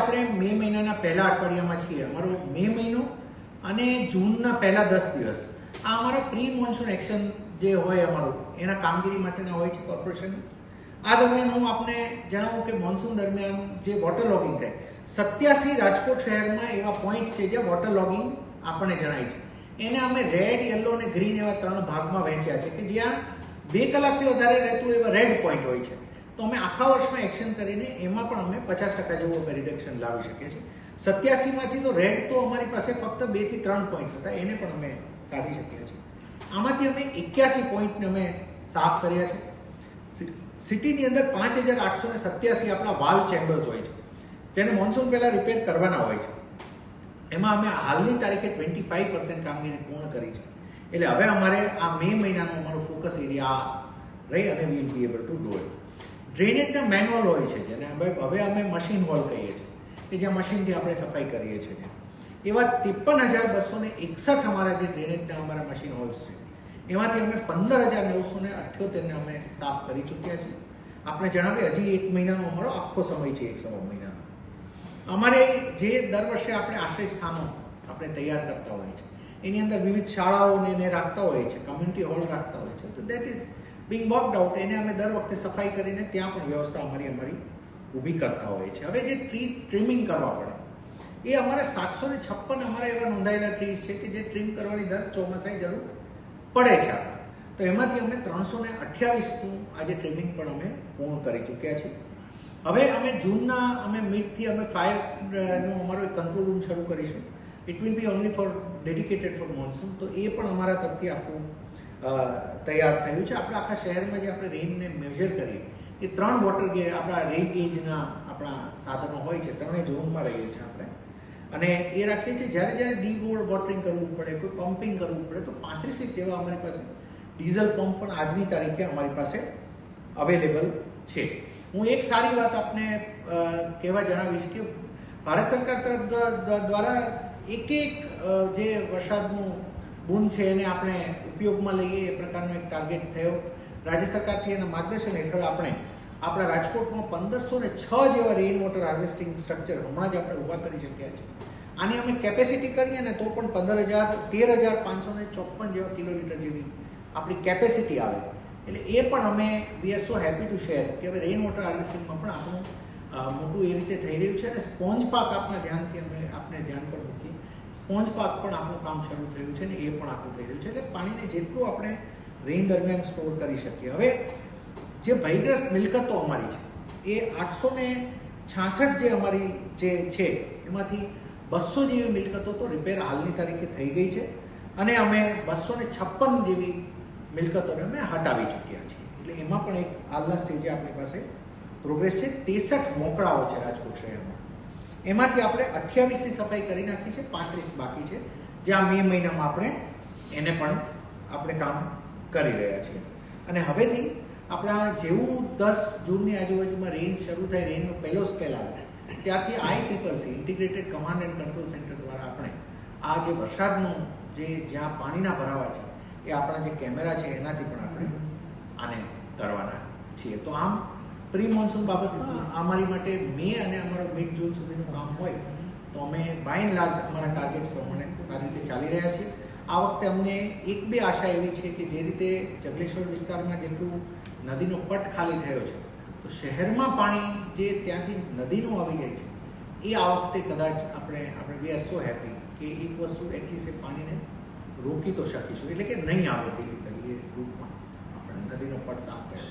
આપણે મે મહિનાના પહેલા અઠવાડિયામાં છીએ. અમારો મે મહિનો અને જૂનના પહેલા 10 દિવસ આ અમારા પ્રી મોન્સૂન એક્શન જે હોય અમારું એના કામગીરી માટેના હોય છે કોર્પોરેશન. આ દરમિયાન હું આપને જણાવું કે મોન્સૂન દરમિયાન જે વોટર લોગિંગ થાય 87 રાજકોટ શહેરમાં એવા પોઈન્ટ્સ છે જ્યાં વોટર લોગિંગ આપણને જણાય છે. એને અમે રેડ, યલો અને ગ્રીન એવા 3 ભાગમાં વહેંચ્યા છે કે જ્યાં 2 કલાકથી વધારે રહેતું એવા રેડ પોઈન્ટ હોય છે. તો અમે આખા વર્ષમાં એક્શન કરીને એમાં પણ અમે 50% જેવું રિડક્શન લાવી શકીએ છીએ. 87માંથી તો રેડ તો અમારી પાસે ફક્ત 2 થી 3 પોઈન્ટ્સ હતા, એને પણ અમે કાઢી શક્યા છીએ. આમાંથી અમે 81 પોઈન્ટને અમે સાફ કર્યા છે. સિટીની અંદર 5887 આપણા વાલ્વ ચેમ્બર્સ હોય છે જેને મોન્સૂન પહેલાં રિપેર કરવાના હોય છે. એમાં અમે હાલની તારીખે 25% કામગીરી પૂર્ણ કરી છે. એટલે હવે અમારે આ મે મહિનાનો અમારો ફોકસ એરિયા રહી અને will be able to do it. ડ્રેનેજના મેન્યુઅલ હોય છે જેને હવે અમે મશીન હોલ કહીએ છીએ કે જ્યાં મશીનથી આપણે સફાઈ કરીએ છીએ. એવા 53,261 અમારા જે ડ્રેનેજના અમારા મશીન હોલ્સ છે એમાંથી અમે 15,978ને અમે સાફ કરી ચૂક્યા છીએ. આપણે જણાવીએ હજી 1 મહિનાનો અમારો આખો સમય છે, 1 મહિનાનો. અમારે જે દર વર્ષે આપણે આશ્રય સ્થાનો આપણે તૈયાર કરતા હોઈએ છીએ એની અંદર વિવિધ શાળાઓને એને રાખતા હોઈએ છીએ, કમ્યુનિટી હોલ રાખતા હોઈએ છીએ. તો that is Bing worked out. એને અમે દર વખતે સફાઈ કરીને ત્યાં પણ વ્યવસ્થા અમારી ઊભી કરતા હોઈએ છીએ. હવે જે ટ્રીમિંગ કરવા પડે એ અમારા 756 અમારા એવા નોંધાયેલા ટ્રીઝ છે કે જે ટ્રીમ કરવાની દર ચોમાસાએ જરૂર પડે છે આપણે. તો એમાંથી અમે 328નું આજે ટ્રીમિંગ પણ અમે પૂર્ણ કરી ચૂક્યા છીએ. હવે અમે જૂનના અમે મિડથી અમે ફાયરનો અમારો એક કંટ્રોલ રૂમ શરૂ કરીશું. It will be only for dedicated for monsoon. તો એ પણ અમારા તરફથી આખું તૈયાર થયું છે. આપણા આખા શહેરમાં જે આપણે રેઇનને મેજર કરીએ એ 3 વોટર ગેજ આપણા રેઇન ગેજના આપણા સાધનો હોય છે, 3 ઝોનમાં રહીએ છીએ આપણે અને એ રાખીએ છીએ. જ્યારે ડી વોટરિંગ કરવું પડે, કોઈ પમ્પિંગ કરવું પડે તો 35 જેવા અમારી પાસે ડીઝલ પંપ પણ આજની તારીખે અમારી પાસે અવેલેબલ છે. હું એક સારી વાત આપને કહેવા જણાવીશ કે ભારત સરકાર તરફ દ્વારા એક જે વરસાદનું બૂંદ છે એને આપણે ઉપયોગમાં લઈએ એ પ્રકારનો એક ટાર્ગેટ થયો. રાજ્ય સરકારથી એના માર્ગદર્શન હેઠળ આપણે આપણા રાજકોટમાં 1506 જેવા રેઇન વોટર હાર્વેસ્ટિંગ સ્ટ્રક્ચર હમણાં જ આપણે ઊભા કરી શક્યા છે. આની અમે કેપેસિટી કરીએ ને તો પણ 13,554 જેવા કિલોમીટર જેવી આપણી કેપેસિટી આવે. એટલે એ પણ અમે we are so happy to share કે હવે રેઇન વોટર હાર્વેસ્ટિંગમાં પણ આપણું મોટું એ રીતે થઈ રહ્યું છે. અને સ્પોન્જ પાક આપના ધ્યાનથી અમે આપણે ધ્યાન પર મૂકીએ. સ્પોન્જ પાક પણ આપણું કામ શરૂ થયું છે ને એ પણ આપણું થઈ રહ્યું છે. એટલે પાણીને જેટલું આપણે રેઇન દરમિયાન સ્ટોર કરી શકીએ. હવે જે ભયગ્રસ્ત મિલકતો અમારી છે એ 866 જે અમારી જે છે એમાંથી 200 જેવી મિલકતો તો રિપેર હાલની તારીખે થઈ ગઈ છે અને અમે 256 જેવી મિલકતોને અમે હટાવી ચૂક્યા છીએ. એટલે એમાં પણ એક હાલના સ્ટેજે આપણી પાસે પ્રોગ્રેસ છે. 63 મોકળાઓ છે રાજકોટ શહેરમાં. એમાંથી આપણે 28ની સફાઈ કરી નાખી છે, 35 બાકી છે જે આ મે મહિનામાં આપણે એને પણ આપણે કામ કરી રહ્યા છીએ. અને હવેથી આપણા જેવું 10 જૂનની આજુબાજુમાં રેન્જ શરૂ થાય, રેન્જનો પહેલો સ્પેલ આવે ત્યારથી ICCC integrated command and control centre દ્વારા આપણે આ જે વરસાદનું જે જ્યાં પાણીના ભરાવા છે એ આપણા જે કેમેરા છે એનાથી પણ આપણે આને કરવાના છીએ. તો આમ પ્રી મોન્સૂન બાબતમાં અમારી માટે મે અને અમારો મિડ જૂન સુધીનું કામ હોય તો અમે બાય એન્ડ લાર્જ અમારા ટાર્ગેટ્સ પ્રમાણે સારી રીતે ચાલી રહ્યા છીએ. આ વખતે અમને 1-2 આશા એવી છે કે જે રીતે જગલેશ્વર વિસ્તારમાં જેટલું નદીનો પટ ખાલી થયો છે તો શહેરમાં પાણી જે ત્યાંથી નદીનું આવી જાય છે એ આ વખતે કદાચ આપણે વી આર સો હેપી કે એક વસ્તુ એટલીસ્ટ એ પાણીને રોકી તો શકીશું. એટલે કે નહીં આવે બેઝિકલી એ રૂટમાં આપણે નદીનો પટ સાફ થયો છે.